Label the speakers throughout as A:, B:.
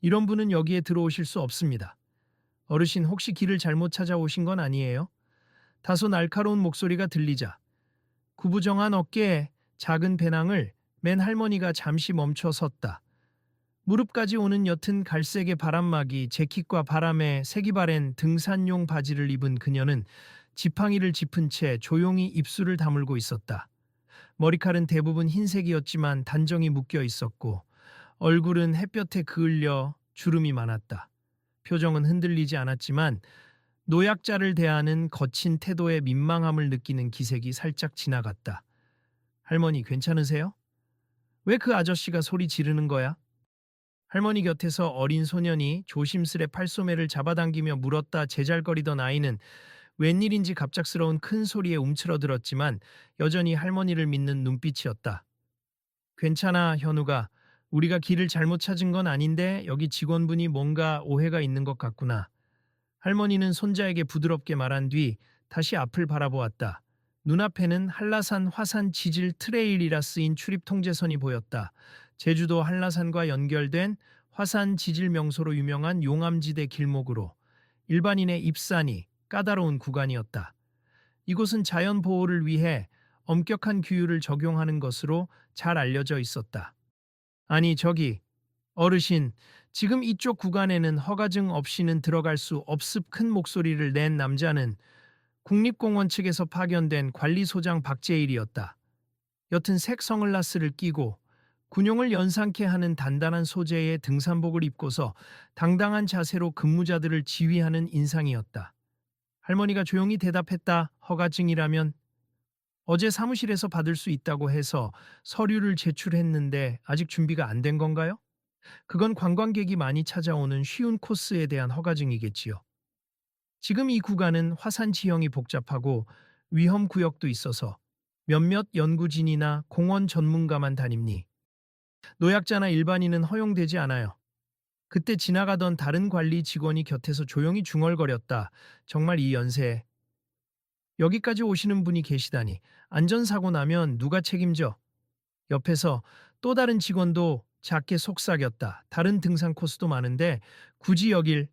A: 이런 분은 여기에 들어오실 수 없습니다. 어르신 혹시 길을 잘못 찾아오신 건 아니에요? 다소 날카로운 목소리가 들리자 구부정한 어깨에 작은 배낭을 맨 할머니가 잠시 멈춰 섰다. 무릎까지 오는 옅은 갈색의 바람막이 재킷과 바람에 색이 바랜 등산용 바지를 입은 그녀는 지팡이를 짚은 채 조용히 입술을 다물고 있었다. 머리칼은 대부분 흰색이었지만 단정히 묶여 있었고 얼굴은 햇볕에 그을려 주름이 많았다. 표정은 흔들리지 않았지만 노약자를 대하는 거친 태도의 민망함을 느끼는 기색이 살짝 지나갔다. 할머니 괜찮으세요? 왜 그 아저씨가 소리 지르는 거야? 할머니 곁에서 어린 소년이 조심스레 팔소매를 잡아당기며 물었다. 제잘거리던 아이는 웬일인지 갑작스러운 큰 소리에 움츠러들었지만 여전히 할머니를 믿는 눈빛이었다. 괜찮아, 현우가. 우리가 길을 잘못 찾은 건 아닌데 여기 직원분이 뭔가 오해가 있는 것 같구나. 할머니는 손자에게 부드럽게 말한 뒤 다시 앞을 바라보았다. 눈앞에는 한라산 화산 지질 트레일이라 쓰인 출입 통제선이 보였다. 제주도 한라산과 연결된 화산 지질 명소로 유명한 용암지대 길목으로 일반인의 입산이 까다로운 구간이었다. 이곳은 자연 보호를 위해 엄격한 규율을 적용하는 것으로 잘 알려져 있었다. 아니, 저기, 어르신, 지금 이쪽 구간에는 허가증 없이는 들어갈 수 없습. 큰 목소리를 낸 남자는 국립공원 측에서 파견된 관리소장 박재일이었다. 옅은 색 선글라스를 끼고 군용을 연상케 하는 단단한 소재의 등산복을 입고서 당당한 자세로 근무자들을 지휘하는 인상이었다. 할머니가 조용히 대답했다. 허가증이라면 어제 사무실에서 받을 수 있다고 해서 서류를 제출했는데 아직 준비가 안 된 건가요? 그건 관광객이 많이 찾아오는 쉬운 코스에 대한 허가증이겠지요. 지금 이 구간은 화산 지형이 복잡하고 위험 구역도 있어서 몇몇 연구진이나 공원 전문가만 다닙니. 노약자나 일반인은 허용되지 않아요. 그때 지나가던 다른 관리 직원이 곁에서 조용히 중얼거렸다. 정말 이 연세에 여기까지 오시는 분이 계시다니. 안전사고 나면 누가 책임져? 옆에서 또 다른 직원도 작게 속삭였다. 다른 등산 코스도 많은데 굳이 여길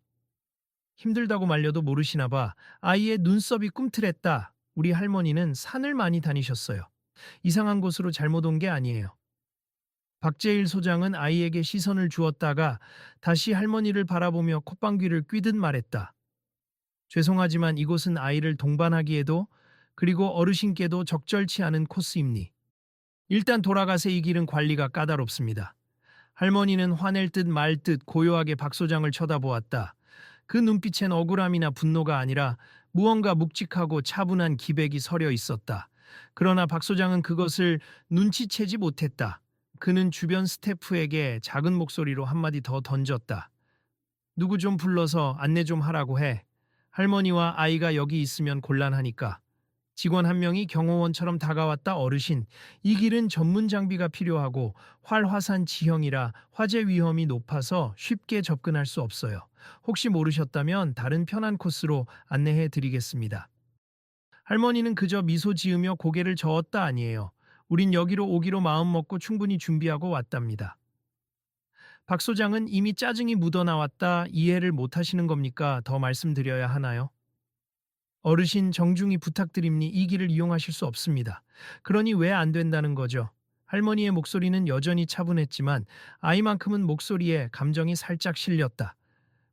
A: 힘들다고 말려도 모르시나 봐. 아이의 눈썹이 꿈틀했다. 우리 할머니는 산을 많이 다니셨어요. 이상한 곳으로 잘못 온 게 아니에요. 박재일 소장은 아이에게 시선을 주었다가 다시 할머니를 바라보며 콧방귀를 뀌듯 말했다. 죄송하지만 이곳은 아이를 동반하기에도 그리고 어르신께도 적절치 않은 코스입니. 일단 돌아가세. 이 길은 관리가 까다롭습니다. 할머니는 화낼 듯 말 듯 고요하게 박 소장을 쳐다보았다. 그 눈빛엔 억울함이나 분노가 아니라 무언가 묵직하고 차분한 기백이 서려 있었다. 그러나 박 소장은 그것을 눈치채지 못했다. 그는 주변 스태프에게 작은 목소리로 한마디 더 던졌다. 누구 좀 불러서 안내 좀 하라고 해. 할머니와 아이가 여기 있으면 곤란하니까. 직원 한 명이 경호원처럼 다가왔다. 어르신, 이 길은 전문 장비가 필요하고 활화산 지형이라 화재 위험이 높아서 쉽게 접근할 수 없어요. 혹시 모르셨다면 다른 편한 코스로 안내해 드리겠습니다. 할머니는 그저 미소 지으며 고개를 저었다. 아니에요. 우린 여기로 오기로 마음먹고 충분히 준비하고 왔답니다. 박 소장은 이미 짜증이 묻어나왔다. 이해를 못하시는 겁니까? 더 말씀드려야 하나요? 어르신 정중히 부탁드립니. 이 길을 이용하실 수 없습니다. 그러니 왜 안 된다는 거죠? 할머니의 목소리는 여전히 차분했지만 아이만큼은 목소리에 감정이 살짝 실렸다.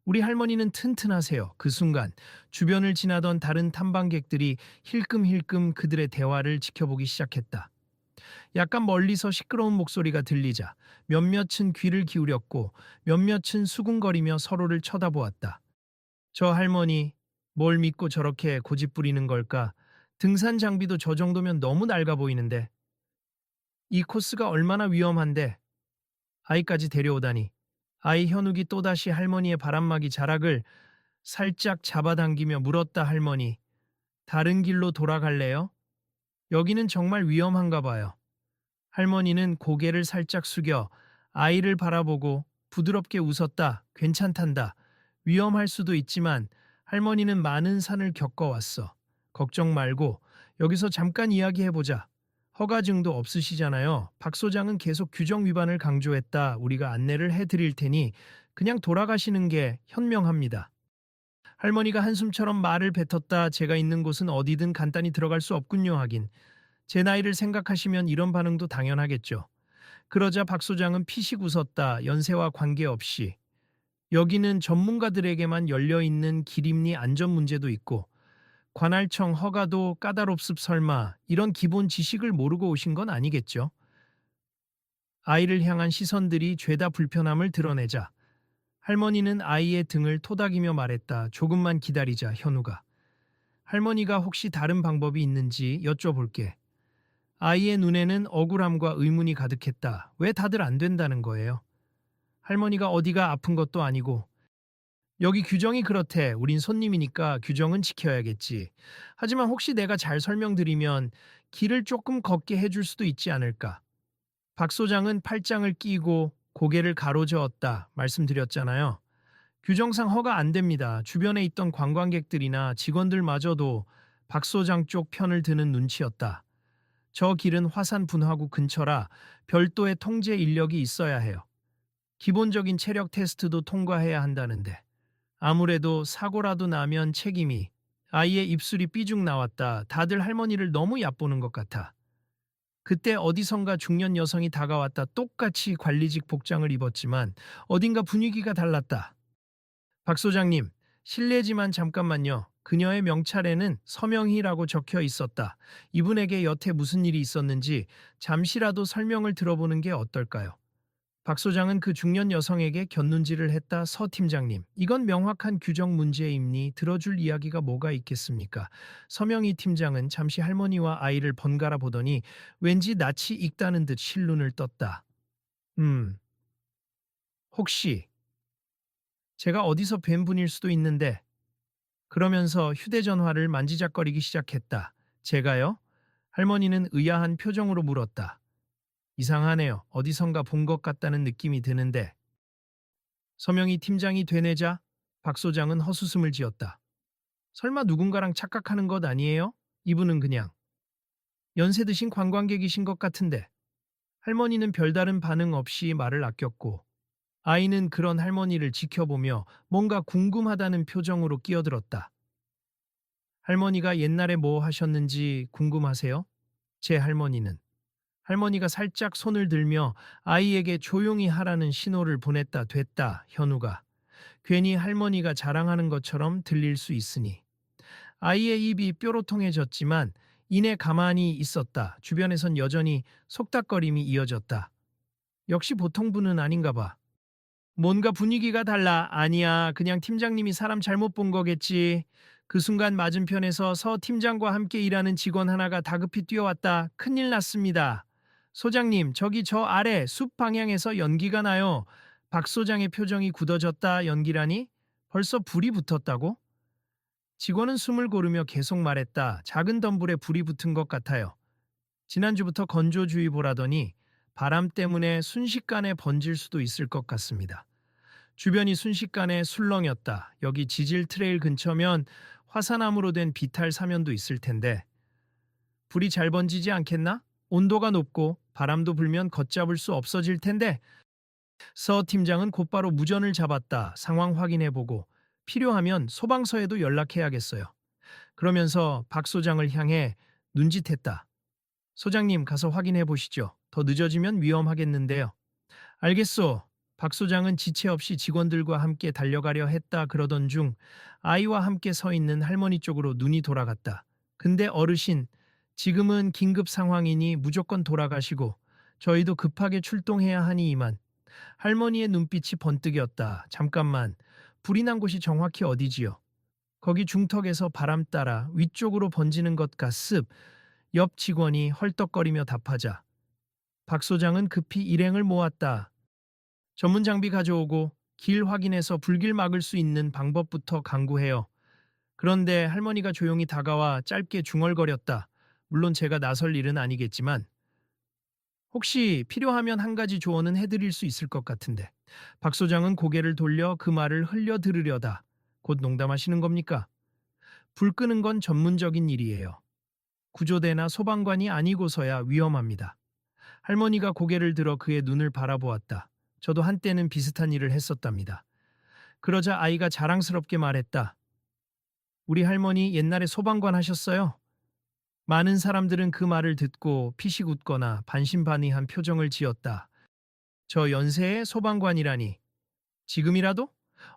A: 우리 할머니는 튼튼하세요. 그 순간 주변을 지나던 다른 탐방객들이 힐끔힐끔 그들의 대화를 지켜보기 시작했다. 약간 멀리서 시끄러운 목소리가 들리자 몇몇은 귀를 기울였고 몇몇은 수군거리며 서로를 쳐다보았다. 저 할머니, 뭘 믿고 저렇게 고집부리는 걸까? 등산 장비도 저 정도면 너무 낡아 보이는데. 이 코스가 얼마나 위험한데 아이까지 데려오다니. 아이 현욱이 또다시 할머니의 바람막이 자락을 살짝 잡아당기며 물었다. 할머니, 다른 길로 돌아갈래요? 여기는 정말 위험한가 봐요. 할머니는 고개를 살짝 숙여 아이를 바라보고 부드럽게 웃었다. 괜찮단다. 위험할 수도 있지만 할머니는 많은 산을 겪어왔어. 걱정 말고 여기서 잠깐 이야기해보자. 허가증도 없으시잖아요. 박 소장은 계속 규정 위반을 강조했다. 우리가 안내를 해드릴 테니 그냥 돌아가시는 게 현명합니다. 할머니가 한숨처럼 말을 뱉었다. 제가 있는 곳은 어디든 간단히 들어갈 수 없군요 하긴. 제 나이를 생각하시면 이런 반응도 당연하겠죠. 그러자 박 소장은 피식 웃었다. 연세와 관계없이. 여기는 전문가들에게만 열려있는 기림리 안전 문제도 있고 관할청 허가도 까다롭습. 설마 이런 기본 지식을 모르고 오신 건 아니겠죠? 아이를 향한 시선들이 죄다 불편함을 드러내자 할머니는 아이의 등을 토닥이며 말했다. 조금만 기다리자, 현우가. 할머니가 혹시 다른 방법이 있는지 여쭤볼게. 아이의 눈에는 억울함과 의문이 가득했다. 왜 다들 안 된다는 거예요? 할머니가 어디가 아픈 것도 아니고 여기 규정이 그렇대. 우린 손님이니까 규정은 지켜야겠지. 하지만 혹시 내가 잘 설명드리면 길을 조금 걷게 해줄 수도 있지 않을까. 박 소장은 팔짱을 끼고 고개를 가로저었다. 말씀드렸잖아요. 규정상 허가 안 됩니다. 주변에 있던 관광객들이나 직원들마저도 박 소장 쪽 편을 드는 눈치였다. 저 길은 화산 분화구 근처라 별도의 통제 인력이 있어야 해요. 기본적인 체력 테스트도 통과해야 한다는데. 아무래도 사고라도 나면 책임이. 아이의 입술이 삐죽 나왔다. 다들 할머니를 너무 얕보는 것 같아. 그때 어디선가 중년 여성이 다가왔다. 똑같이 관리직 복장을 입었지만 어딘가 분위기가 달랐다. 박 소장님, 실례지만 잠깐만요. 그녀의 명찰에는 서명희라고 적혀 있었다. 이분에게 여태 무슨 일이 있었는지 잠시라도 설명을 들어보는 게 어떨까요? 박 소장은 그 중년 여성에게 곁눈질을 했다. 서 팀장님, 이건 명확한 규정 문제임니 들어줄 이야기가 뭐가 있겠습니까? 서명희 팀장은 잠시 할머니와 아이를 번갈아 보더니 왠지 낯이 익다는 듯 실눈을 떴다. 혹시 제가 어디서 뵌 분일 수도 있는데. 그러면서 휴대전화를 만지작거리기 시작했다. 제가요? 할머니는 의아한 표정으로 물었다. 이상하네요. 어디선가 본 것 같다는 느낌이 드는데. 서명이 팀장이 되뇌자 박 소장은 헛웃음을 지었다. 설마 누군가랑 착각하는 것 아니에요? 이분은 그냥 연세 드신 관광객이신 것 같은데. 할머니는 별다른 반응 없이 말을 아꼈고 아이는 그런 할머니를 지켜보며 뭔가 궁금하다는 표정으로 끼어들었다. 할머니가 옛날에 뭐 하셨는지 궁금하세요? 제 할머니는. 할머니가 살짝 손을 들며 아이에게 조용히 하라는 신호를 보냈다. 됐다, 현우가. 괜히 할머니가 자랑하는 것처럼 들릴 수 있으니. 아이의 입이 뾰로통해졌지만 이내 가만히 있었다. 주변에선 여전히 속닥거림이 이어졌다. 역시 보통 분은 아닌가 봐. 뭔가 분위기가 달라. 아니야, 그냥 팀장님이 사람 잘못 본 거겠지. 그 순간 맞은편에서 서 팀장과 함께 일하는 직원 하나가 다급히 뛰어왔다. 큰일 났습니다. 소장님, 저기 저 아래 숲 방향에서 연기가 나요. 박 소장의 표정이 굳어졌다. 연기라니? 벌써 불이 붙었다고? 직원은 숨을 고르며 계속 말했다. 작은 덤불에 불이 붙은 것 같아요. 지난주부터 건조주의보라더니 바람 때문에 순식간에 번질 수도 있을 것 같습니다. 주변이 순식간에 술렁였다. 여기 지질 트레일 근처면 화산암으로 된 비탈 사면도 있을 텐데. 불이 잘 번지지 않겠나? 온도가 높고 바람도 불면 걷잡을 수 없어질 텐데. 서 팀장은 곧바로 무전을 잡았다. 상황 확인해보고 필요하면 소방서에도 연락해야겠어요. 그러면서 박 소장을 향해 눈짓했다. 소장님, 가서 확인해 보시죠. 더 늦어지면 위험하겠는데요. 알겠소. 박 소장은 지체 없이 직원들과 함께 달려가려 했다. 그러던 중 아이와 함께 서 있는 할머니 쪽으로 눈이 돌아갔다. 근데 어르신, 지금은 긴급 상황이니 무조건 돌아가시고 저희도 급하게 출동해야 하니 이만. 할머니의 눈빛이 번뜩였다. 잠깐만, 불이 난 곳이 정확히 어디지요? 거기 중턱에서 바람 따라 위쪽으로 번지는 것 같습. 옆 직원이 헐떡거리며 답하자 박 소장은 급히 일행을 모았다. 전문 장비 가져오고 길 확인해서 불길 막을 수 있는 방법부터 강구해요. 그런데 할머니가 조용히 다가와 짧게 중얼거렸다. 물론 제가 나설 일은 아니겠지만 혹시 필요하면 한 가지 조언은 해드릴 수 있을 것 같은데. 박 소장은 고개를 돌려 그 말을 흘려 들으려다. 곧 농담하시는 겁니까? 불 끄는 건 전문적인 일이에요. 구조대나 소방관이 아니고서야 위험합니다. 할머니가 고개를 들어 그의 눈을 바라보았다. 저도 한때는 비슷한 일을 했었답니다. 그러자 아이가 자랑스럽게 말했다. 우리 할머니 옛날에 소방관 하셨어요? 많은 사람들은 그 말을 듣고 피식 웃거나 반신반의한 표정을 지었다. 저 연세의 소방관이라니. 지금이라도?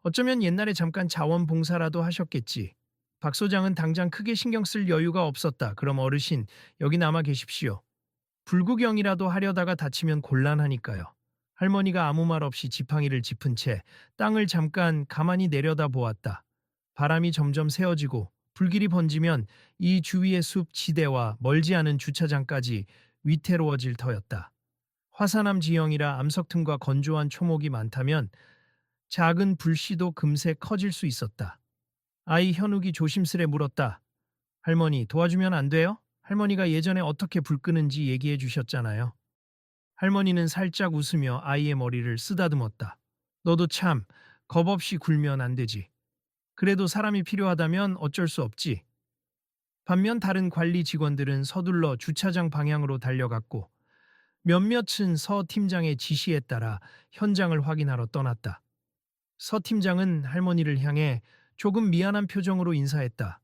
A: 어쩌면 옛날에 잠깐 자원봉사라도 하셨겠지. 박 소장은 당장 크게 신경 쓸 여유가 없었다. 그럼 어르신, 여기 남아 계십시오. 불구경이라도 하려다가 다치면 곤란하니까요. 할머니가 아무 말 없이 지팡이를 짚은 채 땅을 잠깐 가만히 내려다 보았다. 바람이 점점 세어지고 불길이 번지면 이 주위의 숲 지대와 멀지 않은 주차장까지 위태로워질 터였다. 화산암 지형이라 암석 틈과 건조한 초목이 많다면 작은 불씨도 금세 커질 수 있었다. 아이 현욱이 조심스레 물었다. 할머니, 도와주면 안 돼요? 할머니가 예전에 어떻게 불 끄는지 얘기해 주셨잖아요. 할머니는 살짝 웃으며 아이의 머리를 쓰다듬었다. 너도 참, 겁 없이 굴면 안 되지. 그래도 사람이 필요하다면 어쩔 수 없지. 반면 다른 관리 직원들은 서둘러 주차장 방향으로 달려갔고 몇몇은 서 팀장의 지시에 따라 현장을 확인하러 떠났다. 서 팀장은 할머니를 향해 조금 미안한 표정으로 인사했다.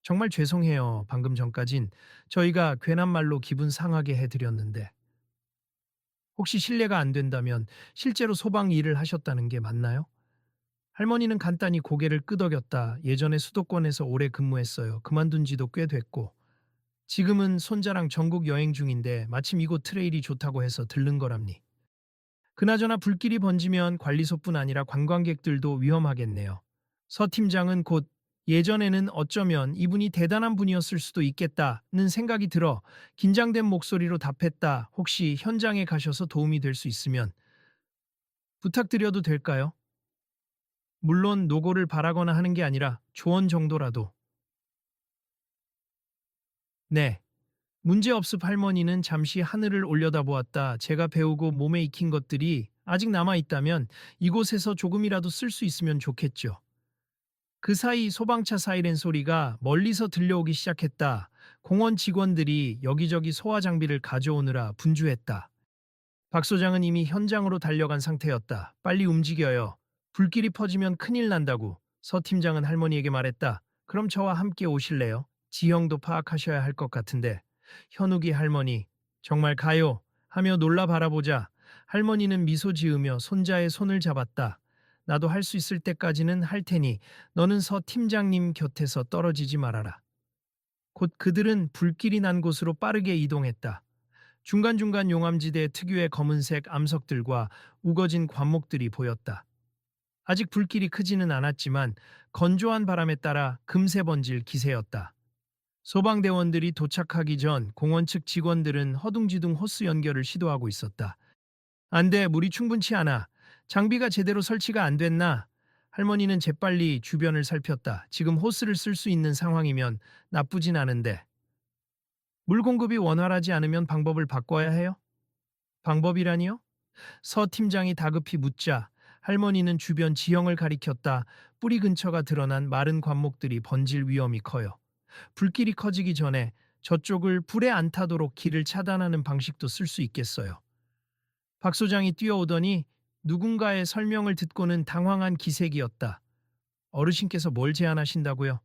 A: 정말 죄송해요. 방금 전까진 저희가 괜한 말로 기분 상하게 해드렸는데. 혹시 실례가 안 된다면 실제로 소방 일을 하셨다는 게 맞나요? 할머니는 간단히 고개를 끄덕였다. 예전에 수도권에서 오래 근무했어요. 그만둔 지도 꽤 됐고. 지금은 손자랑 전국 여행 중인데 마침 이곳 트레일이 좋다고 해서 들른 거랍니. 그나저나 불길이 번지면 관리소뿐 아니라 관광객들도 위험하겠네요. 서 팀장은 곧 예전에는 어쩌면 이분이 대단한 분이었을 수도 있겠다는 생각이 들어 긴장된 목소리로 답했다. 혹시 현장에 가셔서 도움이 될 수 있으면 부탁드려도 될까요? 물론 노고를 바라거나 하는 게 아니라 조언 정도라도. 네. 문제없습. 할머니는 잠시 하늘을 올려다보았다. 제가 배우고 몸에 익힌 것들이 아직 남아있다면 이곳에서 조금이라도 쓸 수 있으면 좋겠죠. 그 사이 소방차 사이렌 소리가 멀리서 들려오기 시작했다. 공원 직원들이 여기저기 소화 장비를 가져오느라 분주했다. 박 소장은 이미 현장으로 달려간 상태였다. 빨리 움직여요. 불길이 퍼지면 큰일 난다고. 서 팀장은 할머니에게 말했다. 그럼 저와 함께 오실래요? 지형도 파악하셔야 할 것 같은데. 현욱이 할머니, 정말 가요? 하며 놀라 바라보자 할머니는 미소 지으며 손자의 손을 잡았다. 나도 할 수 있을 때까지는 할 테니 너는 서 팀장님 곁에서 떨어지지 말아라. 곧 그들은 불길이 난 곳으로 빠르게 이동했다. 중간중간 용암지대 특유의 검은색 암석들과 우거진 관목들이 보였다. 아직 불길이 크지는 않았지만 건조한 바람에 따라 금세 번질 기세였다. 소방대원들이 도착하기 전 공원 측 직원들은 허둥지둥 호스 연결을 시도하고 있었다. 안 돼, 물이 충분치 않아. 장비가 제대로 설치가 안 됐나? 할머니는 재빨리 주변을 살폈다. 지금 호스를 쓸 수 있는 상황이면 나쁘진 않은데. 물 공급이 원활하지 않으면 방법을 바꿔야 해요? 방법이라니요? 서 팀장이 다급히 묻자 할머니는 주변 지형을 가리켰다. 뿌리 근처가 드러난 마른 관목들이 번질 위험이 커요. 불길이 커지기 전에 저쪽을 불에 안 타도록 길을 차단하는 방식도 쓸 수 있겠어요. 박 소장이 뛰어오더니 누군가의 설명을 듣고는 당황한 기색이었다. 어르신께서 뭘 제안하신다고요?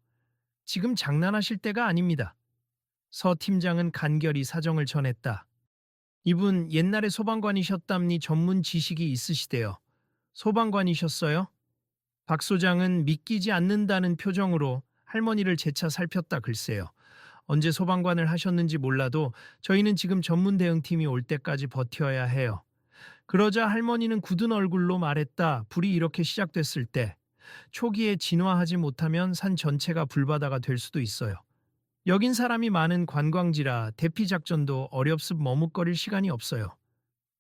A: 지금 장난하실 때가 아닙니다. 서 팀장은 간결히 사정을 전했다. 이분 옛날에 소방관이셨담니 전문 지식이 있으시대요. 소방관이셨어요? 박 소장은 믿기지 않는다는 표정으로 할머니를 재차 살폈다. 글쎄요. 언제 소방관을 하셨는지 몰라도 저희는 지금 전문 대응팀이 올 때까지 버텨야 해요. 그러자 할머니는 굳은 얼굴로 말했다. 불이 이렇게 시작됐을 때 초기에 진화하지 못하면 산 전체가 불바다가 될 수도 있어요. 여긴 사람이 많은 관광지라 대피 작전도 어렵습. 머뭇거릴 시간이 없어요.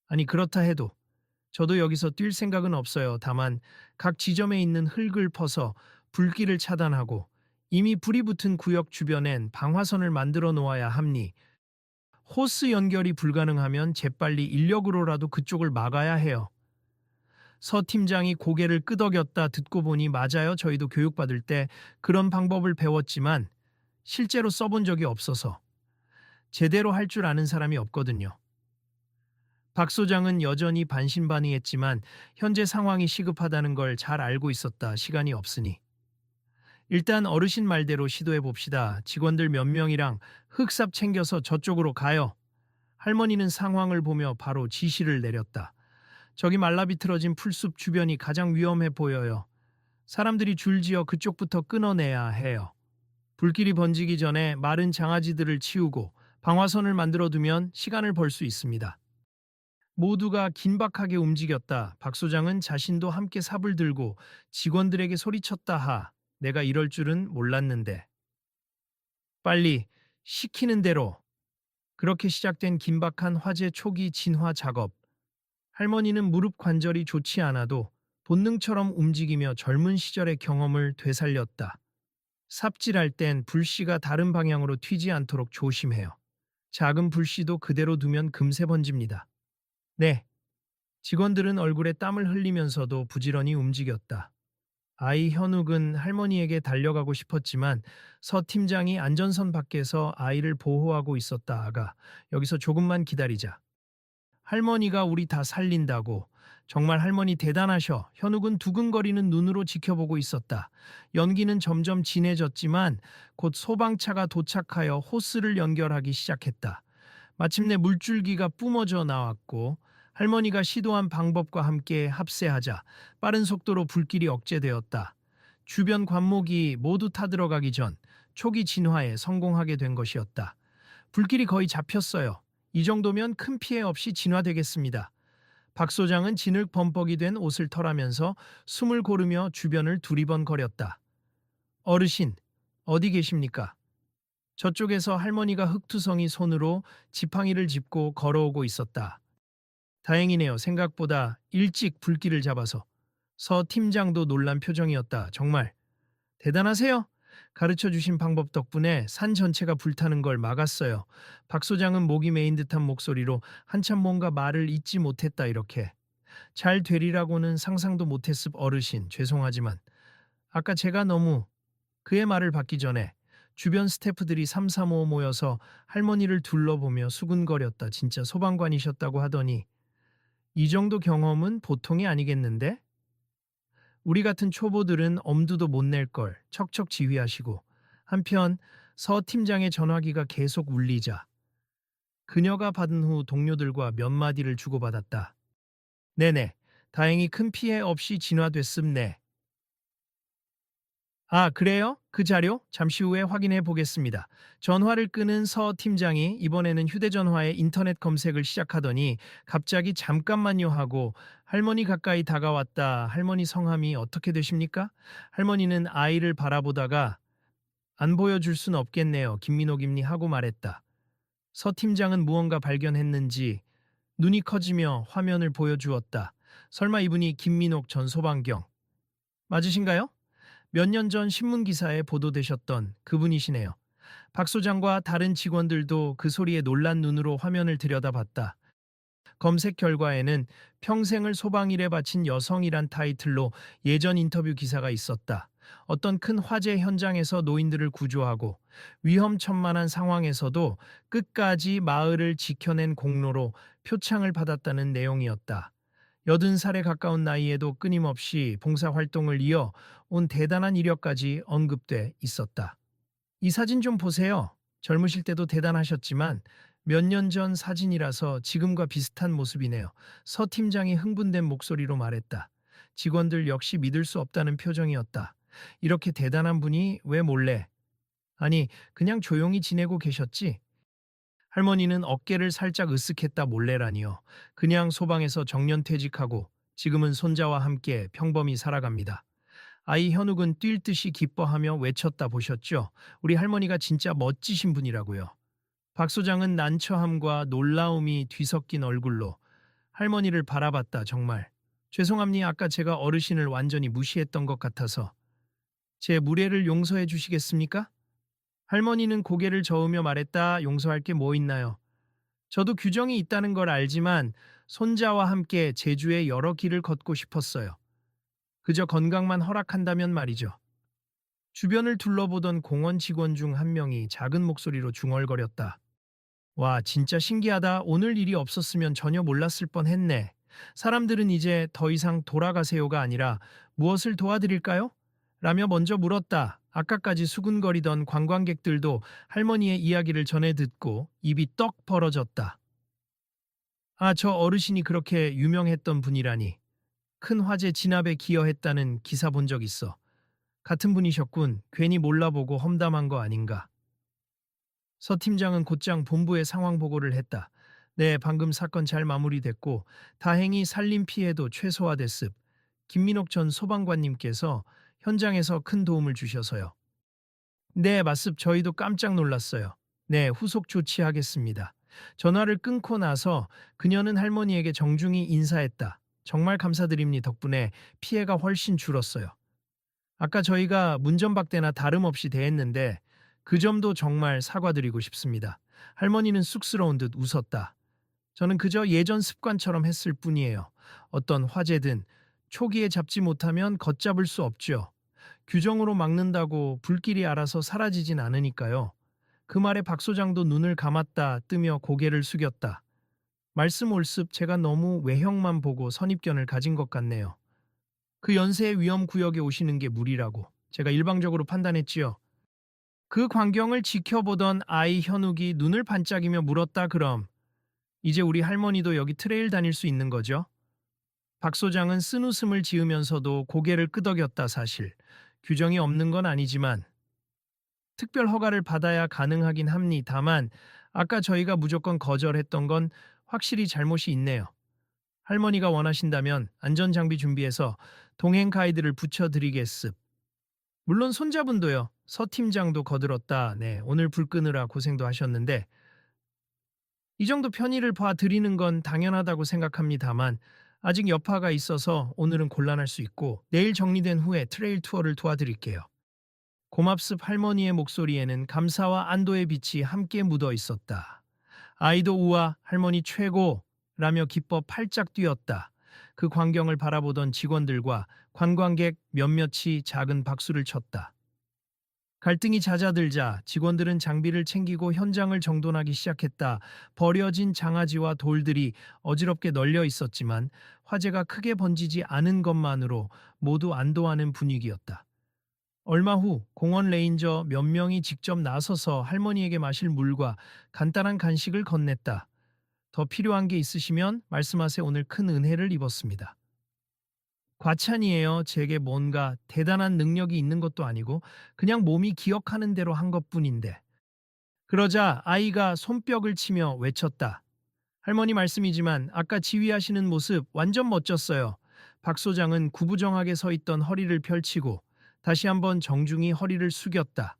A: 아니 그렇다 해도 저도 여기서 뛸 생각은 없어요. 다만 각 지점에 있는 흙을 퍼서 불길을 차단하고 이미 불이 붙은 구역 주변엔 방화선을 만들어 놓아야 합니. 호스 연결이 불가능하면 재빨리 인력으로라도 그쪽을 막아야 해요. 서 팀장이 고개를 끄덕였다. 듣고 보니 맞아요. 저희도 교육받을 때 그런 방법을 배웠지만 실제로 써본 적이 없어서 제대로 할 줄 아는 사람이 없거든요. 박 소장은 여전히 반신반의했지만 현재 상황이 시급하다는 걸 잘 알고 있었다. 시간이 없으니. 일단 어르신 말대로 시도해 봅시다. 직원들 몇 명이랑 흑삽 챙겨서 저쪽으로 가요. 할머니는 상황을 보며 바로 지시를 내렸다. 저기 말라비틀어진 풀숲 주변이 가장 위험해 보여요. 사람들이 줄지어 그쪽부터 끊어내야 해요. 불길이 번지기 전에 마른 장아지들을 치우고 방화선을 만들어두면 시간을 벌 수 있습니다. 모두가 긴박하게 움직였다. 박 소장은 자신도 함께 삽을 들고 직원들에게 소리쳤다. 내가 이럴 줄은 몰랐는데. 빨리 시키는 대로. 그렇게 시작된 긴박한 화재 초기 진화 작업. 할머니는 무릎 관절이 좋지 않아도 본능처럼 움직이며 젊은 시절의 경험을 되살렸다. 삽질할 땐 불씨가 다른 방향으로 튀지 않도록 조심해요. 작은 불씨도 그대로 두면 금세 번집니다. 네. 직원들은 얼굴에 땀을 흘리면서도 부지런히 움직였다. 아이 현욱은 할머니에게 달려가고 싶었지만 서 팀장이 안전선 밖에서 아이를 보호하고 있었다. 아가, 여기서 조금만 기다리자. 할머니가 우리 다 살린다고. 정말 할머니 대단하셔. 현욱은 두근거리는 눈으로 지켜보고 있었다. 연기는 점점 진해졌지만 곧 소방차가 도착하여 호스를 연결하기 시작했다. 마침내 물줄기가 뿜어져 나왔고 할머니가 시도한 방법과 함께 합세하자 빠른 속도로 불길이 억제되었다. 주변 관목이 모두 타들어가기 전 초기 진화에 성공하게 된 것이었다. 불길이 거의 잡혔어요. 이 정도면 큰 피해 없이 진화되겠습니다. 박 소장은 진흙 범벅이 된 옷을 털하면서 숨을 고르며 주변을 두리번거렸다. 어르신, 어디 계십니까? 저쪽에서 할머니가 흙투성이 손으로 지팡이를 짚고 걸어오고 있었다. 다행이네요. 생각보다 일찍 불길을 잡아서. 서 팀장도 놀란 표정이었다. 정말 대단하세요. 가르쳐 주신 방법 덕분에 산 전체가 불타는 걸 막았어요. 박 소장은 목이 메인 듯한 목소리로 한참 뭔가 말을 잇지 못했다. 이렇게. 잘 되리라고는 상상도 못했습. 어르신, 죄송하지만 아까 제가 너무 그의 말을 받기 전에 주변 스태프들이 삼삼오오 모여서 할머니를 둘러보며 수군거렸다. 진짜 소방관이셨다고 하더니 이 정도 경험은 보통이 아니겠는데? 우리 같은 초보들은 엄두도 못 낼 걸 척척 지휘하시고 한편 서 팀장의 전화기가 계속 울리자 그녀가 받은 후 동료들과 몇 마디를 주고받았다. 네네, 다행히 큰 피해 없이 진화됐음네. 아, 그래요? 그 자료 잠시 후에 확인해 보겠습니다. 전화를 끄는 서 팀장이 이번에는 휴대전화에 인터넷 검색을 시작하더니 갑자기 잠깐만요 하고 할머니 가까이 다가왔다. 할머니 성함이 어떻게 되십니까? 할머니는 아이를 바라보다가 안 보여줄 순 없겠네요. 김민옥입니 하고 말했다. 서 팀장은 무언가 발견했는지 눈이 커지며 화면을 보여주었다. 설마 이분이 김민옥 전 소방경 맞으신가요? 몇 년 전 신문 기사에 보도되셨던 그분이시네요. 박 소장과 다른 직원들도 그 소리에 놀란 눈으로 화면을 들여다봤다. 검색 결과에는 평생을 소방일에 바친 여성이란 타이틀로 예전 인터뷰 기사가 있었다. 어떤 큰 화재 현장에서 노인들을 구조하고 위험천만한 상황에서도 끝까지 마을을 지켜낸 공로로 표창을 받았다는 내용이었다. 80살에 가까운 나이에도 끊임없이 봉사활동을 이어 온 대단한 이력까지 언급돼 있었다. 이 사진 좀 보세요. 젊으실 때도 대단하셨지만 몇 년 전 사진이라서 지금과 비슷한 모습이네요. 서 팀장이 흥분된 목소리로 말했다. 직원들 역시 믿을 수 없다는 표정이었다. 이렇게 대단한 분이 왜 몰래? 아니, 그냥 조용히 지내고 계셨지? 할머니는 어깨를 살짝 으쓱했다. 몰래라니요. 그냥 소방에서 정년퇴직하고 지금은 손자와 함께 평범히 살아갑니다. 아이 현욱은 뛸 듯이 기뻐하며 외쳤다. 보셨죠? 우리 할머니가 진짜 멋지신 분이라고요. 박 소장은 난처함과 놀라움이 뒤섞인 얼굴로 할머니를 바라봤다. 정말 죄송합니 아까 제가 어르신을 완전히 무시했던 것 같아서 제 무례를 용서해 주시겠습니까? 할머니는 고개를 저으며 말했다. 용서할 게 뭐 있나요? 저도 규정이 있다는 걸 알지만 손자와 함께 제주의 여러 길을 걷고 싶었어요. 그저 건강만 허락한다면 말이죠. 주변을 둘러보던 공원 직원 중 한 명이 작은 목소리로 중얼거렸다. 와, 진짜 신기하다. 오늘 일이 없었으면 전혀 몰랐을 뻔했네. 사람들은 이제 더 이상 돌아가세요가 아니라 무엇을 도와드릴까요? 라며 먼저 물었다. 아까까지 수군거리던 관광객들도 할머니의 이야기를 전해 듣고 입이 떡 벌어졌다. 아, 저 어르신이 그렇게 유명했던 분이라니. 큰 화재 진압에 기여했다는 기사 본 적 있어. 같은 분이셨군. 괜히 몰라보고 험담한 거 아닌가. 서 팀장은 곧장 본부에 상황 보고를 했다. 네, 방금 사건 잘 마무리됐고 다행히 살림 피해도 최소화됐습. 김민옥 전 소방관님께서 현장에서 큰 도움을 주셔서요. 네, 맞습. 저희도 깜짝 놀랐어요. 네, 후속 조치하겠습니다. 전화를 끊고 나서 그녀는 할머니에게 정중히 인사했다. 정말 감사드립니다. 덕분에 피해가 훨씬 줄었어요. 아까 저희가 문전박대나 다름없이 대했는데 그 점도 정말 사과드리고 싶습니다. 할머니는 쑥스러운 듯 웃었다. 저는 그저 예전 습관처럼 했을 뿐이에요. 어떤 화재든 초기에 잡지 못하면 걷잡을 수 없죠. 규정으로 막는다고 불길이 알아서 사라지진 않으니까요. 그 말에 박 소장도 눈을 감았다 뜨며 고개를 숙였다. 말씀 옳습. 제가 너무 외형만 보고 선입견을 가진 것 같네요. 그 연세의 위험 구역에 오시는 게 무리라고 제가 일방적으로 판단했지요. 그 광경을 지켜보던 아이 현욱이 눈을 반짝이며 물었다. 그럼 이제 우리 할머니도 여기 트레일 다닐 수 있는 거죠? 박 소장은 쓴웃음을 지으면서도 고개를 끄덕였다. 사실 규정이 없는 건 아니지만 특별 허가를 받아야 가능하긴 합니. 다만 아까 저희가 무조건 거절했던 건 확실히 잘못이 있네요. 할머니가 원하신다면 안전장비 준비해서 동행 가이드를 붙여드리겠습. 물론 손자분도요. 서 팀장도 거들었다. 네, 오늘 불 끄느라 고생도 하셨는데 이 정도 편의를 봐드리는 건 당연하다고 생각합니다만 아직 여파가 있어서 오늘은 곤란할 수 있고 내일 정리된 후에 트레일 투어를 도와드릴게요. 고맙습. 할머니의 목소리에는 감사와 안도의 빛이 함께 묻어 있었다. 아이도 우와 할머니 최고 라며 기뻐 팔짝 뛰었다. 그 광경을 바라보던 직원들과 관광객 몇몇이 작은 박수를 쳤다. 갈등이 잦아들자 직원들은 장비를 챙기고 현장을 정돈하기 시작했다. 버려진 장아지와 돌들이 어지럽게 널려 있었지만 화재가 크게 번지지 않은 것만으로 모두 안도하는 분위기였다. 얼마 후 공원 레인저 몇 명이 직접 나서서 할머니에게 마실 물과 간단한 간식을 건넸다. 더 필요한 게 있으시면 말씀하세요. 오늘 큰 은혜를 입었습니다. 과찬이에요. 제게 뭔가 대단한 능력이 있는 것도 아니고 그냥 몸이 기억하는 대로 한 것뿐인데. 그러자 아이가 손뼉을 치며 외쳤다. 할머니 말씀이지만 아까 지휘하시는 모습 완전 멋졌어요. 박 소장은 구부정하게 서 있던 허리를 펼치고 다시 한번 정중히 허리를 숙였다.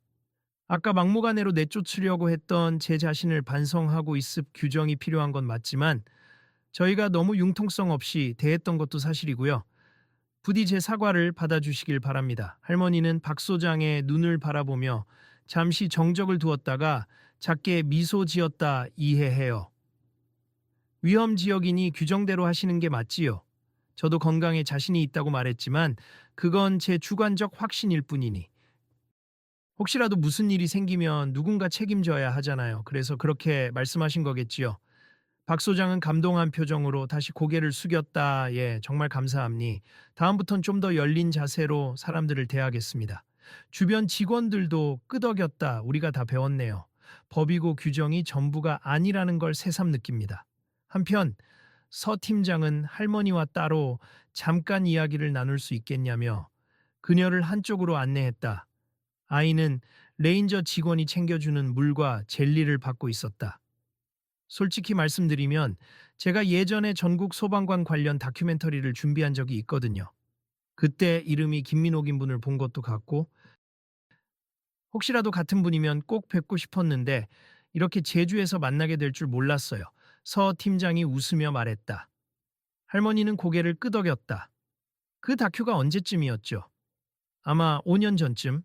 A: 아까 막무가내로 내쫓으려고 했던 제 자신을 반성하고 있습. 규정이 필요한 건 맞지만 저희가 너무 융통성 없이 대했던 것도 사실이고요. 부디 제 사과를 받아주시길 바랍니다. 할머니는 박 소장의 눈을 바라보며 잠시 정적을 두었다가 작게 미소 지었다. 이해해요. 위험 지역이니 규정대로 하시는 게 맞지요. 저도 건강에 자신이 있다고 말했지만 그건 제 주관적 확신일 뿐이니. 혹시라도 무슨 일이 생기면 누군가 책임져야 하잖아요. 그래서 그렇게 말씀하신 거겠지요. 박 소장은 감동한 표정으로 다시 고개를 숙였다. 예, 정말 감사합니. 다음부턴 좀 더 열린 자세로 사람들을 대하겠습니다. 주변 직원들도 끄덕였다. 우리가 다 배웠네요. 법이고 규정이 전부가 아니라는 걸 새삼 느낍니다. 한편 서 팀장은 할머니와 따로 잠깐 이야기를 나눌 수 있겠냐며 그녀를 한쪽으로 안내했다. 아이는 레인저 직원이 챙겨주는 물과 젤리를 받고 있었다. 솔직히 말씀드리면 제가 예전에 전국 소방관 관련 다큐멘터리를 준비한 적이 있거든요. 그때 이름이 김민옥인 분을 본 것도 같고 혹시라도 같은 분이면 꼭 뵙고 싶었는데 이렇게 제주에서 만나게 될 줄 몰랐어요. 서 팀장이 웃으며 말했다. 할머니는 고개를 끄덕였다. 그 다큐가 언제쯤이었죠? 아마 5년 전쯤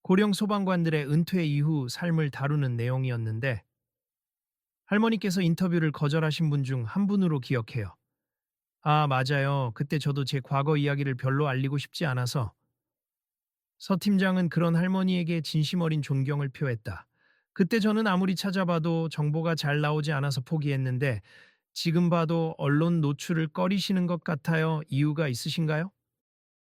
A: 고령 소방관들의 은퇴 이후 삶을 다루는 내용이었는데 할머니께서 인터뷰를 거절하신 분 중 한 분으로 기억해요. 아, 맞아요. 그때 저도 제 과거 이야기를 별로 알리고 싶지 않아서 서 팀장은 그런 할머니에게 진심 어린 존경을 표했다. 그때 저는 아무리 찾아봐도 정보가 잘 나오지 않아서 포기했는데 지금 봐도 언론 노출을 꺼리시는 것 같아요. 이유가 있으신가요?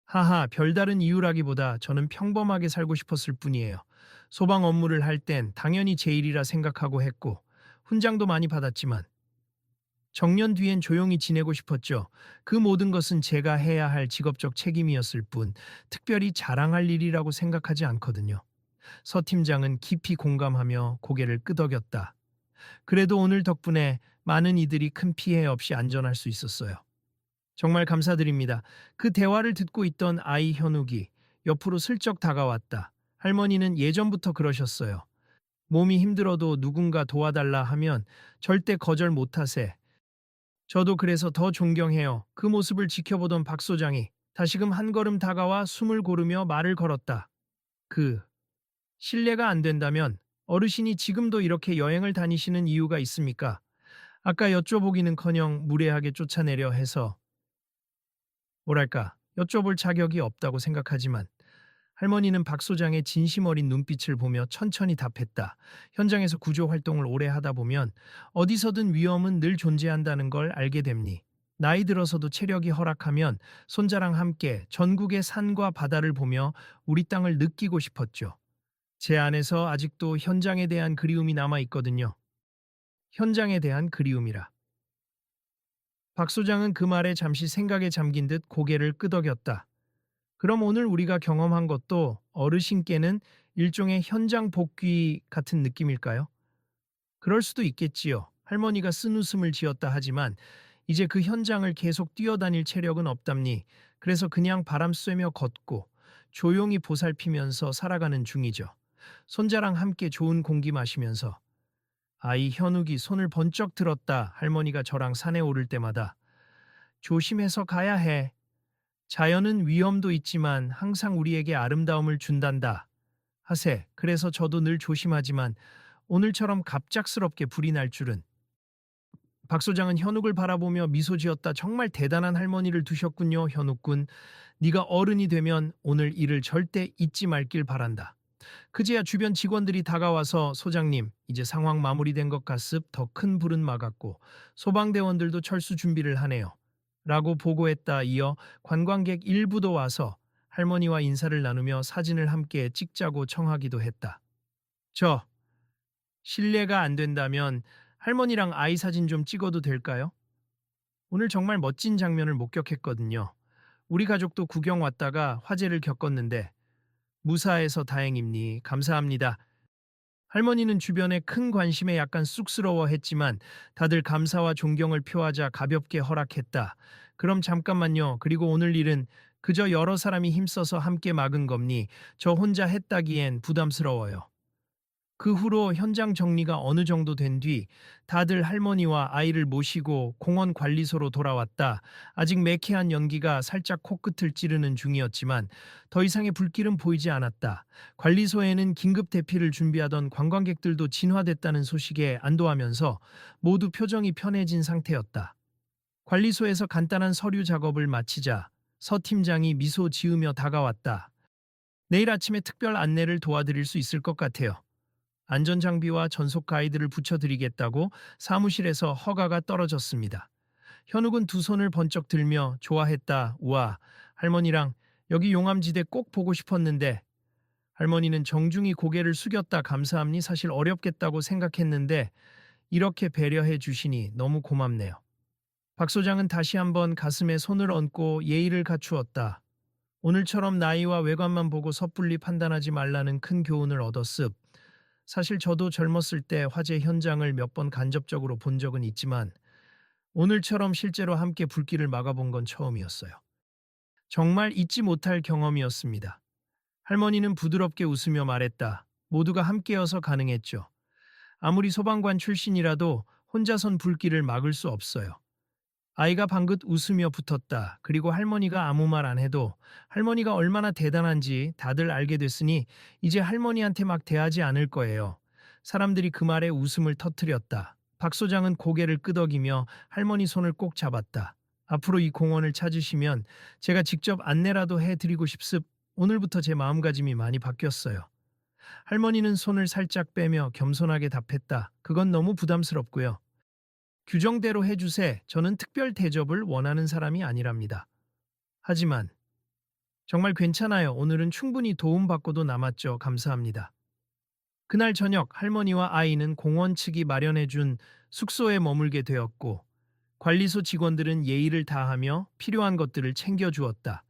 A: 하하, 별다른 이유라기보다 저는 평범하게 살고 싶었을 뿐이에요. 소방 업무를 할 땐 당연히 제 일이라 생각하고 했고, 훈장도 많이 받았지만, 정년 뒤엔 조용히 지내고 싶었죠. 그 모든 것은 제가 해야 할 직업적 책임이었을 뿐, 특별히 자랑할 일이라고 생각하지 않거든요. 서 팀장은 깊이 공감하며 고개를 끄덕였다. 그래도 오늘 덕분에 많은 이들이 큰 피해 없이 안전할 수 있었어요. 정말 감사드립니다. 그 대화를 듣고 있던 아이 현욱이 옆으로 슬쩍 다가왔다. 할머니는 예전부터 그러셨어요. 몸이 힘들어도 누군가 도와달라 하면 절대 거절 못하세. 저도 그래서 더 존경해요. 그 모습을 지켜보던 박 소장이 다시금 한 걸음 다가와 숨을 고르며 말을 걸었다. 그 실례가 안 된다면 어르신이 지금도 이렇게 여행을 다니시는 이유가 있습니까? 아까 여쭤보기는커녕 무례하게 쫓아내려 해서 뭐랄까 여쭤볼 자격이 없다고 생각하지만 할머니는 박 소장의 진심 어린 눈빛을 보며 천천히 답했다. 현장에서 구조 활동을 오래 하다 보면 어디서든 위험은 늘 존재한다는 걸 알게 됩니. 나이 들어서도 체력이 허락하면 손자랑 함께 전국의 산과 바다를 보며 우리 땅을 느끼고 싶었죠. 제 안에서 아직도 현장에 대한 그리움이 남아 있거든요. 현장에 대한 그리움이라. 박 소장은 그 말에 잠시 생각에 잠긴 듯 고개를 끄덕였다. 그럼 오늘 우리가 경험한 것도 어르신께는 일종의 현장 복귀 같은 느낌일까요? 그럴 수도 있겠지요. 할머니가 쓴웃음을 지었다 하지만 이제 그 현장을 계속 뛰어다닐 체력은 없답니. 그래서 그냥 바람 쐬며 걷고 조용히 보살피면서 살아가는 중이죠. 손자랑 함께 좋은 공기 마시면서 아이 현욱이 손을 번쩍 들었다. 할머니가 저랑 산에 오를 때마다 조심해서 가야 해. 자연은 위험도 있지만 항상 우리에게 아름다움을 준단다. 하세. 그래서 저도 늘 조심하지만 오늘처럼 갑작스럽게 불이 날 줄은. 박 소장은 현욱을 바라보며 미소 지었다. 정말 대단한 할머니를 두셨군요, 현욱군. 네가 어른이 되면 오늘 일을 절대 잊지 말길 바란다. 그제야 주변 직원들이 다가와서 소장님, 이제 상황 마무리된 것 같습. 더 큰 불은 막았고 소방대원들도 철수 준비를 하네요. 라고 보고했다. 이어 관광객 일부도 와서 할머니와 인사를 나누며 사진을 함께 찍자고 청하기도 했다. 저, 실례가 안 된다면 할머니랑 아이 사진 좀 찍어도 될까요? 오늘 정말 멋진 장면을 목격했거든요. 우리 가족도 구경 왔다가 화재를 겪었는데 무사해서 다행입니. 감사합니다. 할머니는 주변의 큰 관심에 약간 쑥스러워했지만 다들 감사와 존경을 표하자 가볍게 허락했다. 그럼 잠깐만요. 그리고 오늘 일은 그저 여러 사람이 힘써서 함께 막은 겁니. 저 혼자 했다기엔 부담스러워요. 그 후로 현장 정리가 어느 정도 된 뒤 다들 할머니와 아이를 모시고 공원 관리소로 돌아왔다. 아직 매캐한 연기가 살짝 코끝을 찌르는 중이었지만 더 이상의 불길은 보이지 않았다. 관리소에는 긴급 대피를 준비하던 관광객들도 진화됐다는 소식에 안도하면서 모두 표정이 편해진 상태였다. 관리소에서 간단한 서류 작업을 마치자 서 팀장이 미소 지으며 다가왔다. 내일 아침에 특별 안내를 도와드릴 수 있을 것 같아요. 안전장비와 전속 가이드를 붙여드리겠다고 사무실에서 허가가 떨어졌습니다. 현욱은 두 손을 번쩍 들며 좋아했다. 우와, 할머니랑 여기 용암지대 꼭 보고 싶었는데. 할머니는 정중히 고개를 숙였다. 감사합니. 사실 어렵겠다고 생각했는데 이렇게 배려해 주시니 너무 고맙네요. 박 소장은 다시 한번 가슴에 손을 얹고 예의를 갖추었다. 오늘처럼 나이와 외관만 보고 섣불리 판단하지 말라는 큰 교훈을 얻었습. 사실 저도 젊었을 때 화재 현장을 몇 번 간접적으로 본 적은 있지만 오늘처럼 실제로 함께 불길을 막아본 건 처음이었어요. 정말 잊지 못할 경험이었습니다. 할머니는 부드럽게 웃으며 말했다. 모두가 함께여서 가능했죠. 아무리 소방관 출신이라도 혼자선 불길을 막을 수 없어요. 아이가 방긋 웃으며 붙었다. 그리고 할머니가 아무 말 안 해도 할머니가 얼마나 대단한지 다들 알게 됐으니 이제 할머니한테 막 대하지 않을 거예요. 사람들이 그 말에 웃음을 터뜨렸다. 박 소장은 고개를 끄덕이며 할머니 손을 꼭 잡았다. 앞으로 이 공원을 찾으시면 제가 직접 안내라도 해드리고 싶습. 오늘부터 제 마음가짐이 많이 바뀌었어요. 할머니는 손을 살짝 빼며 겸손하게 답했다. 그건 너무 부담스럽고요. 규정대로 해주세. 저는 특별 대접을 원하는 사람이 아니랍니다. 하지만 정말 괜찮아요. 오늘은 충분히 도움받고도 남았죠. 감사합니다. 그날 저녁 할머니와 아이는 공원 측이 마련해준 숙소에 머물게 되었고 관리소 직원들은 예의를 다하며 필요한 것들을 챙겨주었다.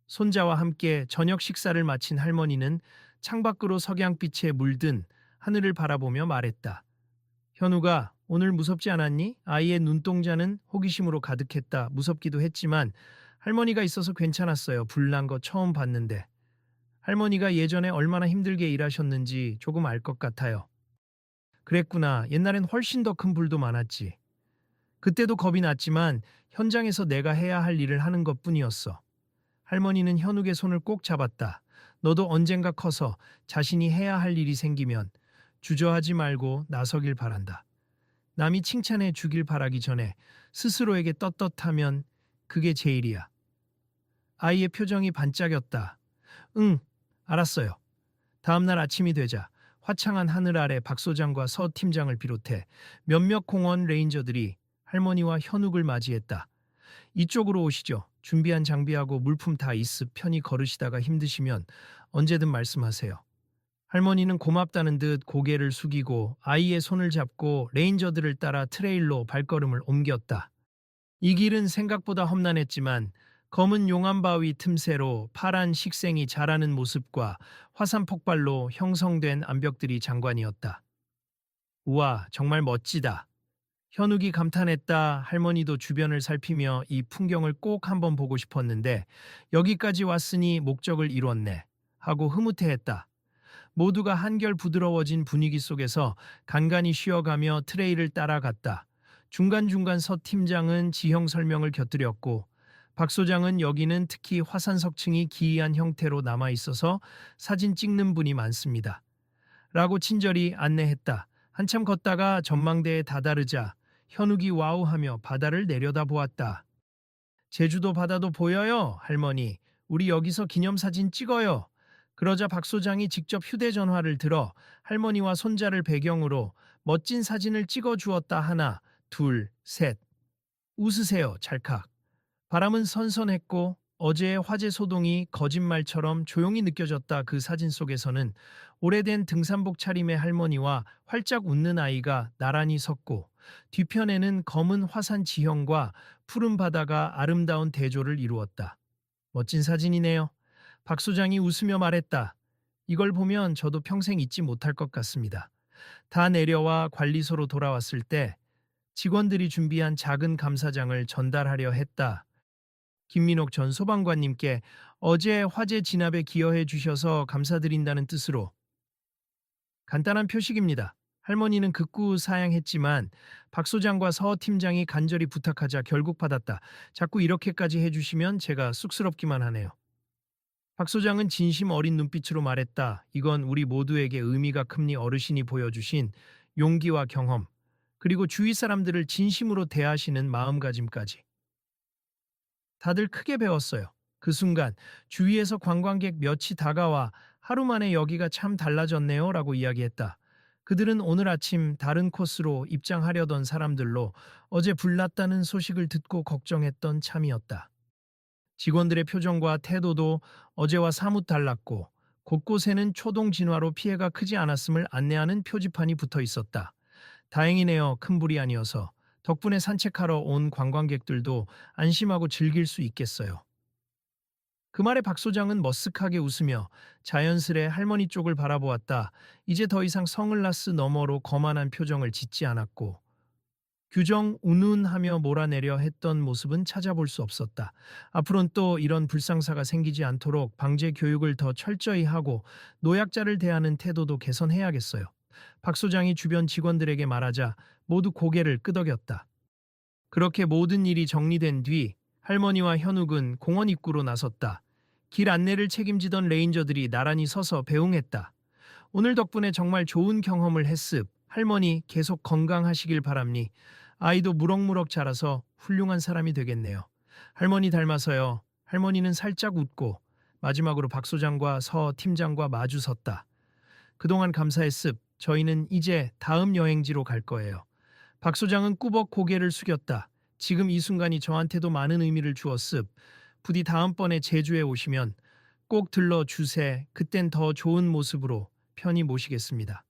A: 손자와 함께 저녁 식사를 마친 할머니는 창밖으로 석양빛에 물든 하늘을 바라보며 말했다. 현우가 오늘 무섭지 않았니? 아이의 눈동자는 호기심으로 가득했다. 무섭기도 했지만 할머니가 있어서 괜찮았어요. 불난 거 처음 봤는데. 할머니가 예전에 얼마나 힘들게 일하셨는지 조금 알 것 같아요. 그랬구나. 옛날엔 훨씬 더 큰 불도 많았지. 그때도 겁이 났지만 현장에서 내가 해야 할 일을 하는 것뿐이었어. 할머니는 현욱의 손을 꼭 잡았다. 너도 언젠가 커서 자신이 해야 할 일이 생기면 주저하지 말고 나서길 바란다. 남이 칭찬해 주길 바라기 전에 스스로에게 떳떳하면 그게 제일이야. 아이의 표정이 반짝였다. 응, 알았어요. 다음날 아침이 되자 화창한 하늘 아래 박 소장과 서 팀장을 비롯해 몇몇 공원 레인저들이 할머니와 현욱을 맞이했다. 이쪽으로 오시죠. 준비한 장비하고 물품 다 있으 편히 걸으시다가 힘드시면 언제든 말씀하세요. 할머니는 고맙다는 듯 고개를 숙이고 아이의 손을 잡고 레인저들을 따라 트레일로 발걸음을 옮겼다. 이 길은 생각보다 험난했지만 검은 용암바위 틈새로 파란 식생이 자라는 모습과 화산 폭발로 형성된 암벽들이 장관이었다. 우와, 정말 멋지다. 현욱이 감탄했다. 할머니도 주변을 살피며 이 풍경을 꼭 한번 보고 싶었는데 여기까지 왔으니 목적을 이뤘네 하고 흐뭇해했다. 모두가 한결 부드러워진 분위기 속에서 간간히 쉬어가며 트레이를 따라갔다. 중간중간 서 팀장은 지형 설명을 곁들였고 박 소장은 여기는 특히 화산 석층이 기이한 형태로 남아있어서 사진 찍는 분이 많습니다. 라고 친절히 안내했다. 한참 걷다가 전망대에 다다르자 현욱이 와우하며 바다를 내려다보았다. 제주도 바다도 보여요, 할머니. 우리 여기서 기념사진 찍어요. 그러자 박 소장이 직접 휴대전화를 들어 할머니와 손자를 배경으로 멋진 사진을 찍어주었다. 하나, 둘, 셋. 웃으세요, 찰칵. 바람은 선선했고 어제의 화재 소동이 거짓말처럼 조용히 느껴졌다. 그 사진 속에서는 오래된 등산복 차림의 할머니와 활짝 웃는 아이가 나란히 섰고 뒤편에는 검은 화산 지형과 푸른 바다가 아름다운 대조를 이루었다. 멋진 사진이네요. 박 소장이 웃으며 말했다. 이걸 보면 저도 평생 잊지 못할 것 같습니다. 다 내려와 관리소로 돌아왔을 때 직원들이 준비한 작은 감사장을 전달하려 했다. 김민옥 전 소방관님께 어제 화재 진압에 기여해 주셔서 감사드린다는 뜻으로. 간단한 표식입니다. 할머니는 극구 사양했지만 박 소장과 서 팀장이 간절히 부탁하자 결국 받았다. 자꾸 이렇게까지 해주시면 제가 쑥스럽기만 하네요. 박 소장은 진심 어린 눈빛으로 말했다. 이건 우리 모두에게 의미가 큽니. 어르신이 보여주신 용기와 경험, 그리고 주위 사람들을 진심으로 대하시는 마음가짐까지. 다들 크게 배웠어요. 그 순간 주위에서 관광객 몇이 다가와 하루 만에 여기가 참 달라졌네요 라고 이야기했다. 그들은 오늘 아침 다른 코스로 입장하려던 사람들로 어제 불났다는 소식을 듣고 걱정했던 참이었다. 직원들의 표정과 태도도 어제와 사뭇 달랐고 곳곳에는 초동 진화로 피해가 크지 않았음을 안내하는 표지판이 붙어 있었다. 다행이네요. 큰 불이 아니어서. 덕분에 산책하러 온 관광객들도 안심하고 즐길 수 있겠어요. 그 말에 박 소장은 머쓱하게 웃으며 자연스레 할머니 쪽을 바라보았다. 이제 더 이상 선글라스 너머로 거만한 표정을 짓지 않았고 규정 운운하며 몰아내려 했던 모습은 찾아볼 수 없었다. 앞으로는 또 이런 불상사가 생기지 않도록 방제 교육을 더 철저히 하고 노약자를 대하는 태도도 개선해야겠어요. 박 소장이 주변 직원들에게 말하자 모두 고개를 끄덕였다. 그렇게 모든 일이 정리된 뒤 할머니와 현욱은 공원 입구로 나섰다. 길 안내를 책임지던 레인저들이 나란히 서서 배웅했다. 오늘 덕분에 정말 좋은 경험을 했습. 할머니 계속 건강하시길 바랍니. 아이도 무럭무럭 자라서 훌륭한 사람이 되겠네요. 할머니 닮아서요. 할머니는 살짝 웃고 마지막으로 박 소장과 서 팀장과 마주 섰다. 그동안 감사했습. 저희는 이제 다음 여행지로 갈 거예요. 박 소장은 꾸벅 고개를 숙였다. 지금 이 순간이 저한테도 많은 의미를 주었습. 부디 다음번에 제주에 오시면 꼭 들러 주세. 그땐 더 좋은 모습으로 편히 모시겠습니다.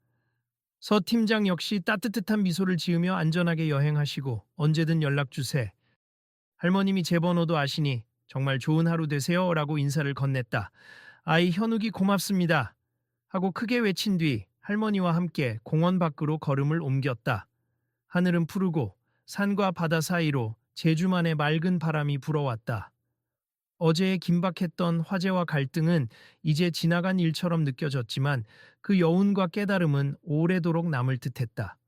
A: 서 팀장 역시 따뜻한 미소를 지으며 안전하게 여행하시고 언제든 연락 주세. 할머님이 제 번호도 아시니 정말 좋은 하루 되세요 라고 인사를 건넸다. 아이 현욱이 고맙습니다 하고 크게 외친 뒤 할머니와 함께 공원 밖으로 걸음을 옮겼다. 하늘은 푸르고 산과 바다 사이로 제주만의 맑은 바람이 불어왔다. 어제의 긴박했던 화제와 갈등은 이제 지나간 일처럼 느껴졌지만 그 여운과 깨달음은 오래도록 남을 듯했다.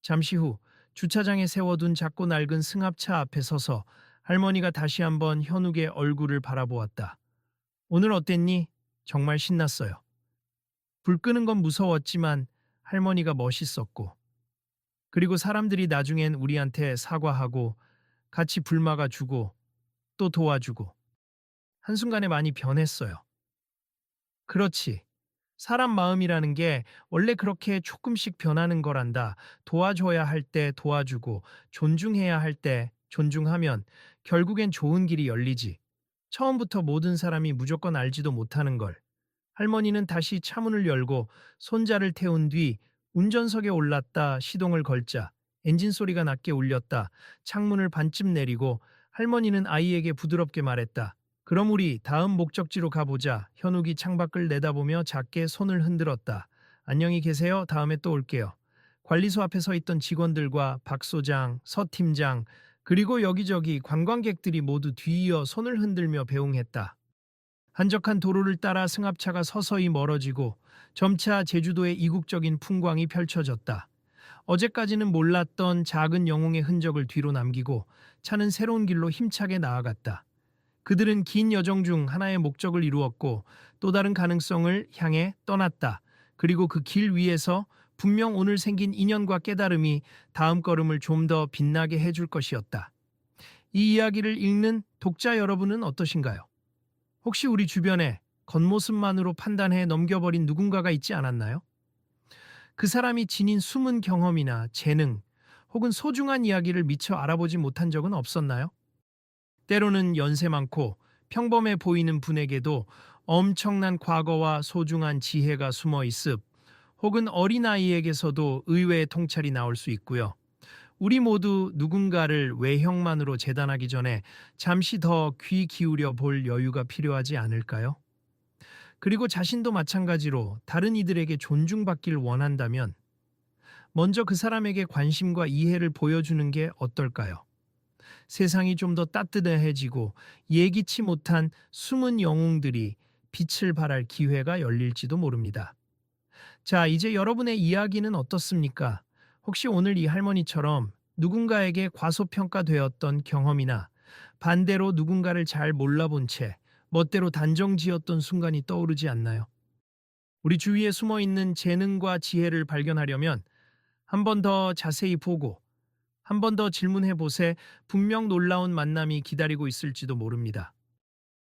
A: 잠시 후 주차장에 세워둔 작고 낡은 승합차 앞에 서서 할머니가 다시 한번 현욱의 얼굴을 바라보았다. 오늘 어땠니? 정말 신났어요. 불 끄는 건 무서웠지만 할머니가 멋있었고, 그리고 사람들이 나중엔 우리한테 사과하고 같이 불 막아주고 또 도와주고 한순간에 많이 변했어요. 그렇지. 사람 마음이라는 게 원래 그렇게 조금씩 변하는 거란다. 도와줘야 할 때 도와주고 존중해야 할 때 존중하면 결국엔 좋은 길이 열리지. 처음부터 모든 사람이 무조건 알지도 못하는 걸. 할머니는 다시 차문을 열고 손자를 태운 뒤 운전석에 올랐다. 시동을 걸자 엔진 소리가 낮게 울렸다. 창문을 반쯤 내리고 할머니는 아이에게 부드럽게 말했다. 그럼 우리 다음 목적지로 가보자. 현욱이 창밖을 내다보며 작게 손을 흔들었다. 안녕히 계세요. 다음에 또 올게요. 관리소 앞에 서 있던 직원들과 박 소장, 서 팀장, 그리고 여기저기 관광객들이 모두 뒤이어 손을 흔들며 배웅했다. 한적한 도로를 따라 승합차가 서서히 멀어지고 점차 제주도의 이국적인 풍광이 펼쳐졌다. 어제까지는 몰랐던 작은 영웅의 흔적을 뒤로 남기고 차는 새로운 길로 힘차게 나아갔다. 그들은 긴 여정 중 하나의 목적을 이루었고 또 다른 가능성을 향해 떠났다. 그리고 그 길 위에서 분명 오늘 생긴 인연과 깨달음이 다음 걸음을 좀 더 빛나게 해줄 것이었다. 이 이야기를 읽는 독자 여러분은 어떠신가요? 혹시 우리 주변에 겉모습만으로 판단해 넘겨버린 누군가가 있지 않았나요? 그 사람이 지닌 숨은 경험이나 재능 혹은 소중한 이야기를 미처 알아보지 못한 적은 없었나요? 때로는 연세 많고 평범해 보이는 분에게도 엄청난 과거와 소중한 지혜가 숨어 있습, 혹은 어린아이에게서도 의외의 통찰이 나올 수 있고요. 우리 모두 누군가를 외형만으로 재단하기 전에 잠시 더 귀 기울여 볼 여유가 필요하지 않을까요? 그리고 자신도 마찬가지로 다른 이들에게 존중받길 원한다면 먼저 그 사람에게 관심과 이해를 보여주는 게 어떨까요? 세상이 좀 더 따뜻해지고 예기치 못한 숨은 영웅들이 빛을 발할 기회가 열릴지도 모릅니다. 자, 이제 여러분의 이야기는 어떻습니까? 혹시 오늘 이 할머니처럼 누군가에게 과소평가되었던 경험이나 반대로 누군가를 잘 몰라본 채 멋대로 단정 지었던 순간이 떠오르지 않나요? 우리 주위에 숨어 있는 재능과 지혜를 발견하려면 한 번 더 자세히 보고 한 번 더 질문해 보세. 분명 놀라운 만남이 기다리고 있을지도 모릅니다.